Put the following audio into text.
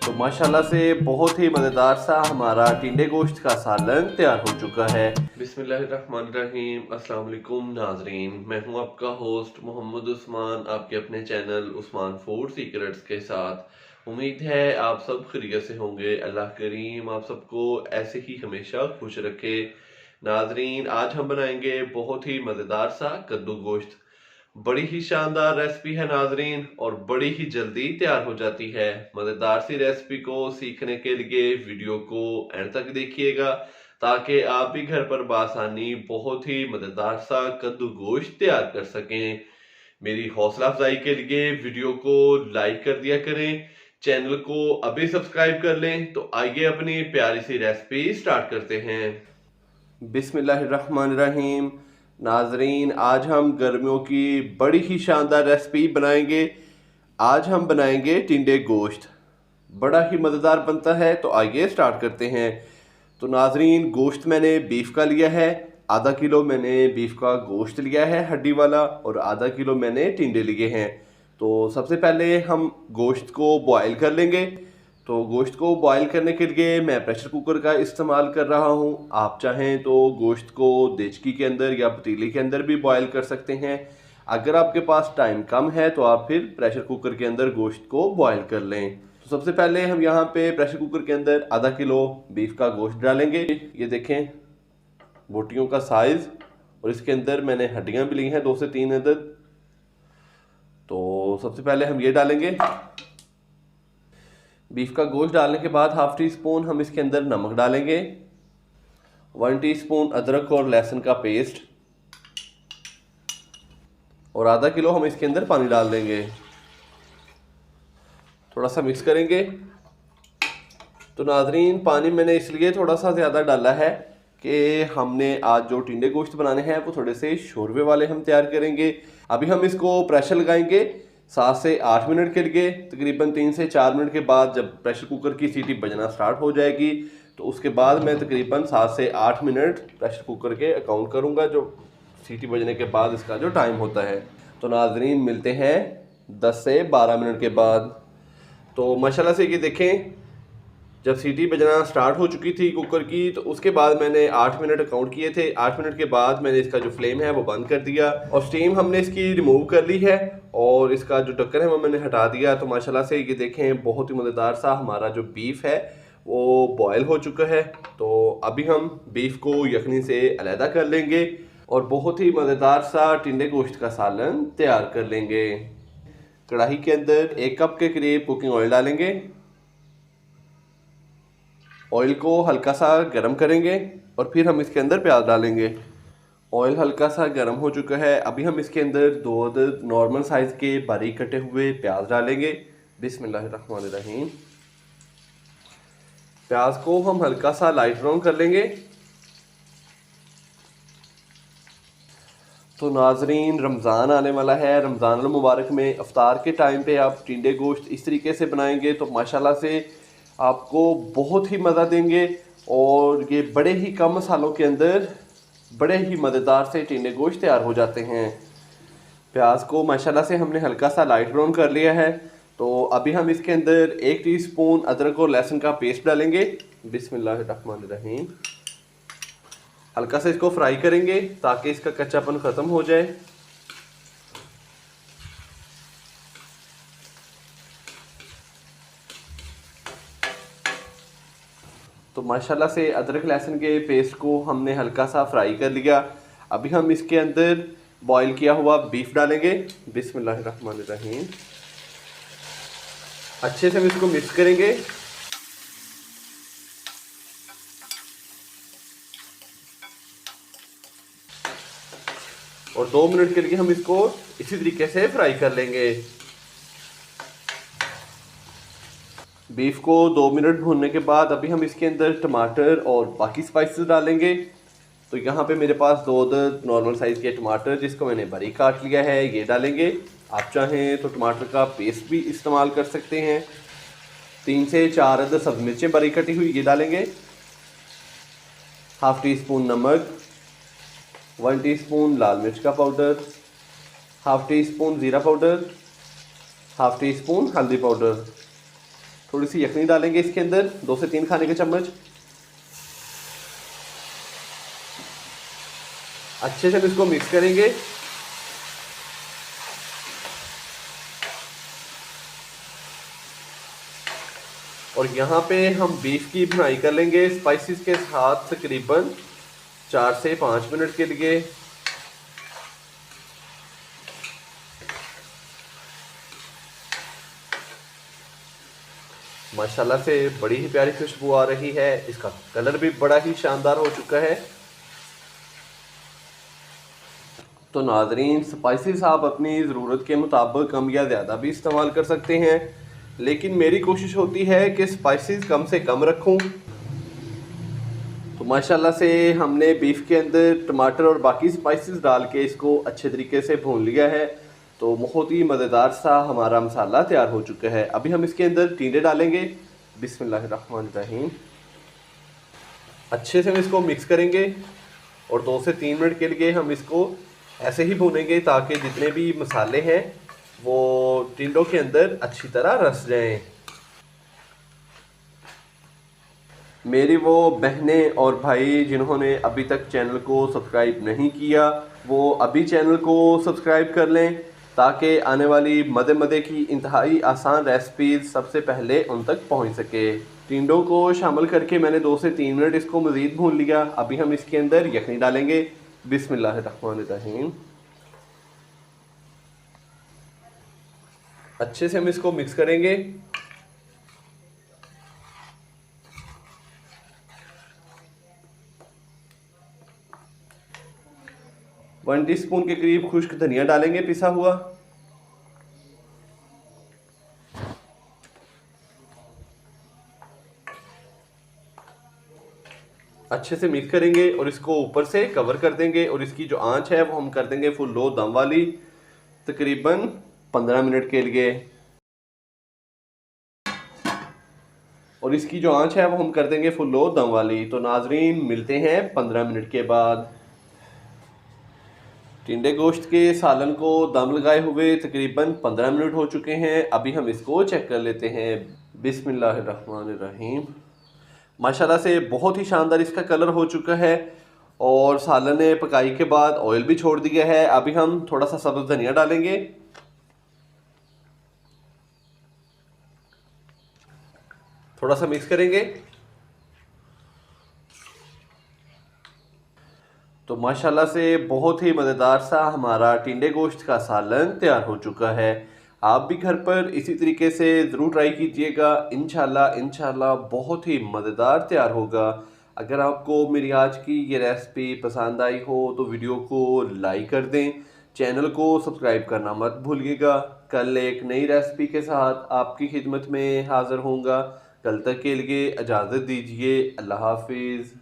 तो माशाल्लाह से बहुत ही मज़ेदार सा हमारा टिंडे गोश्त का सालन तैयार हो चुका है। बिस्मिल्लाहिर्रहमानिर्रहीम, अस्सलाम वालेकुम नाजरीन, मैं हूं आपका होस्ट मोहम्मद उस्मान, आपके अपने चैनल उस्मान फूड सीक्रेट्स के साथ। उम्मीद है आप सब खैरियत से होंगे। अल्लाह करीम आप सबको ऐसे ही हमेशा खुश रखे। नाजरीन, आज हम बनाएंगे बहुत ही मज़ेदार सा कद्दू गोश्त। बड़ी ही शानदार रेसिपी है नाजरीन, और बड़ी ही जल्दी तैयार हो जाती है। मजेदार सी रेसिपी को सीखने के लिए वीडियो को एंड तक देखिएगा, ताकि आप भी घर पर बासानी बहुत ही मजेदार सा कद्दू गोश्त तैयार कर सकें। मेरी हौसला अफजाई के लिए वीडियो को लाइक कर दिया करें, चैनल को अभी सब्सक्राइब कर लें। तो आइए अपनी प्यारी सी रेसिपी स्टार्ट करते हैं। बिस्मिल्लाहिर्रहमानिर्रहीम। नाजरीन, आज हम गर्मियों की बड़ी ही शानदार रेसिपी बनाएंगे। आज हम बनाएंगे टिंडे गोश्त। बड़ा ही मज़ेदार बनता है, तो आइए स्टार्ट करते हैं। तो नाजरीन, गोश्त मैंने बीफ का लिया है। आधा किलो मैंने बीफ का गोश्त लिया है हड्डी वाला, और आधा किलो मैंने टिंडे लिए हैं। तो सबसे पहले हम गोश्त को बॉयल कर लेंगे। तो गोश्त को बॉयल करने के लिए मैं प्रेशर कुकर का इस्तेमाल कर रहा हूँ। आप चाहें तो गोश्त को देचकी के अंदर या पतीली के अंदर भी बॉयल कर सकते हैं। अगर आपके पास टाइम कम है तो आप फिर प्रेशर कुकर के अंदर गोश्त को बॉयल कर लें। तो सबसे पहले हम यहाँ पे प्रेशर कुकर के अंदर आधा किलो बीफ का गोश्त डालेंगे। ये देखें बोटियों का साइज़, और इसके अंदर मैंने हड्डियाँ भी ली हैं 2 से 3 अदद। तो सबसे पहले हम ये डालेंगे। बीफ का गोश्त डालने के बाद हाफ टी स्पून हम इसके अंदर नमक डालेंगे, 1 टीस्पून अदरक और लहसुन का पेस्ट, और आधा किलो हम इसके अंदर पानी डाल देंगे। थोड़ा सा मिक्स करेंगे। तो नाजरीन, पानी मैंने इसलिए थोड़ा सा ज़्यादा डाला है कि हमने आज जो टिंडे गोश्त बनाने हैं वो थोड़े से शोरबे वाले हम तैयार करेंगे। अभी हम इसको प्रेशर लगाएंगे 7 से 8 मिनट के लिए। तकरीबन 3 से 4 मिनट के बाद जब प्रेशर कुकर की सीटी बजना स्टार्ट हो जाएगी, तो उसके बाद मैं तकरीबन 7 से 8 मिनट प्रेशर कुकर के अकाउंट करूंगा, जो सीटी बजने के बाद इसका जो टाइम होता है। तो नाजरीन, मिलते हैं 10 से 12 मिनट के बाद। तो माशाल्लाह से ये देखें, जब सीटी बजना स्टार्ट हो चुकी थी कुकर की, तो उसके बाद मैंने 8 मिनट काउंट किए थे। 8 मिनट के बाद मैंने इसका जो फ्लेम है वो बंद कर दिया, और स्टीम हमने इसकी रिमूव कर ली है, और इसका जो ढक्कन है वो मैंने हटा दिया। तो माशाल्लाह से ये देखें, बहुत ही मज़ेदार सा हमारा जो बीफ है वो बॉयल हो चुका है। तो अभी हम बीफ को यखनी से अलहदा कर लेंगे, और बहुत ही मज़ेदार सा टिंडे गोश्त का सालन तैयार कर लेंगे। कढ़ाई के अंदर 1 कप के करीब कुकिंग ऑयल डालेंगे। ऑयल को हल्का सा गर्म करेंगे, और फिर हम इसके अंदर प्याज डालेंगे। ऑयल हल्का सा गर्म हो चुका है। अभी हम इसके अंदर 2 अदद नॉर्मल साइज़ के बारीक कटे हुए प्याज डालेंगे। बिस्मिल्लाहिर्रहमानिर्रहीम। प्याज को हम हल्का सा लाइट ब्राउन कर लेंगे। तो नाजरीन, रमज़ान आने वाला है। रमज़ान अल मुबारक में इफ्तार के टाइम पे आप टिंडे गोश्त इस तरीके से बनाएंगे तो माशाल्लाह से आपको बहुत ही मज़ा देंगे, और ये बड़े ही कम मसालों के अंदर बड़े ही मज़ेदार से टिंडे गोश्त तैयार हो जाते हैं। प्याज को माशाल्लाह से हमने हल्का सा लाइट ब्राउन कर लिया है। तो अभी हम इसके अंदर 1 टीस्पून अदरक और लहसुन का पेस्ट डालेंगे। बिस्मिल्लाहिर्रहमानिर्रहीम। हल्का सा इसको फ्राई करेंगे ताकि इसका कच्चापन ख़त्म हो जाए। तो माशाल्लाह से अदरक लहसुन के पेस्ट को हमने हल्का सा फ्राई कर लिया। अभी हम इसके अंदर बॉईल किया हुआ बीफ डालेंगे। बिस्मिल्लाहिर्रहमानिर्रहीम। अच्छे से हम इसको मिक्स करेंगे। और 2 मिनट के लिए हम इसको इसी तरीके से फ्राई कर लेंगे। बीफ को 2 मिनट भूनने के बाद अभी हम इसके अंदर टमाटर और बाकी स्पाइसेस डालेंगे। तो यहाँ पे मेरे पास 2 अदद नॉर्मल साइज़ के टमाटर, जिसको मैंने बारीक काट लिया है, ये डालेंगे। आप चाहें तो टमाटर का पेस्ट भी इस्तेमाल कर सकते हैं। 3 से 4 अदद सब्ज़ मिर्चें बारीक कटी हुई ये डालेंगे। हाफ़ टी स्पून नमक, 1 टीस्पून लाल मिर्च का पाउडर, हाफ़ टी स्पून ज़ीरा पाउडर, हाफ़ टी स्पून हल्दी पाउडर, थोड़ी सी यखनी डालेंगे इसके अंदर, 2 से 3 खाने के चम्मच। अच्छे से हम इसको मिक्स करेंगे। और यहाँ पे हम बीफ की भुनाई कर लेंगे स्पाइसेस के साथ तकरीबन 4 से 5 मिनट के लिए। माशाल्लाह से बड़ी ही प्यारी खुशबू आ रही है, इसका कलर भी बड़ा ही शानदार हो चुका है। तो नाजरीन, स्पाइसेस आप अपनी ज़रूरत के मुताबिक कम या ज़्यादा भी इस्तेमाल कर सकते हैं, लेकिन मेरी कोशिश होती है कि स्पाइसेस कम से कम रखूं। तो माशाल्लाह से हमने बीफ के अंदर टमाटर और बाकी स्पाइसेस डाल के इसको अच्छे तरीके से भून लिया है। तो बहुत ही मज़ेदार सा हमारा मसाला तैयार हो चुका है। अभी हम इसके अंदर टींडे डालेंगे। बिस्मिल्लाहिर्रहमानिर्रहीम। अच्छे से हम इसको मिक्स करेंगे और 2 से 3 मिनट के लिए हम इसको ऐसे ही भूनेंगे ताकि जितने भी मसाले हैं वो टिंडों के अंदर अच्छी तरह रस जाएं। मेरी वो बहनें और भाई जिन्होंने अभी तक चैनल को सब्सक्राइब नहीं किया, वो अभी चैनल को सब्सक्राइब कर लें ताकि आने वाली मज़े मज़े की इंतहाई आसान रेसिपीज़ सबसे पहले उन तक पहुंच सके। टिंडों को शामिल करके मैंने 2 से 3 मिनट इसको मज़ीद भून लिया। अभी हम इसके अंदर यखनी डालेंगे। बिस्मिल्लाहिर्रहमानिर्रहीम। अच्छे से हम इसको मिक्स करेंगे। वन टीस्पून के करीब खुश्क धनिया डालेंगे पिसा हुआ। अच्छे से मिक्स करेंगे और इसको ऊपर से कवर कर देंगे और इसकी जो आंच है वो हम कर देंगे फुल लो दम वाली, तकरीबन 15 मिनट के लिए। और इसकी जो आंच है वो हम कर देंगे फुल लो दम वाली। तो नाजरीन, मिलते हैं 15 मिनट के बाद। टिंडे गोश्त के सालन को दम लगाए हुए तकरीबन 15 मिनट हो चुके हैं। अभी हम इसको चेक कर लेते हैं। बिस्मिल्लाहिर्रहमानिर्रहीम। माशाल्लाह से बहुत ही शानदार इसका कलर हो चुका है और सालन ने पकाई के बाद ऑयल भी छोड़ दिया है। अभी हम थोड़ा सा सब्ज़ धनिया डालेंगे। थोड़ा सा मिक्स करेंगे। तो माशाल्लाह से बहुत ही मज़ेदार सा हमारा टिंडे गोश्त का सालन तैयार हो चुका है। आप भी घर पर इसी तरीके से ज़रूर ट्राई कीजिएगा। इंशाल्लाह बहुत ही मज़ेदार तैयार होगा। अगर आपको मेरी आज की ये रेसिपी पसंद आई हो तो वीडियो को लाइक कर दें, चैनल को सब्सक्राइब करना मत भूलिएगा। कल एक नई रेसिपी के साथ आपकी खिदमत में हाज़िर होऊंगा। कल तक के लिए इजाज़त दीजिए। अल्लाह हाफिज़।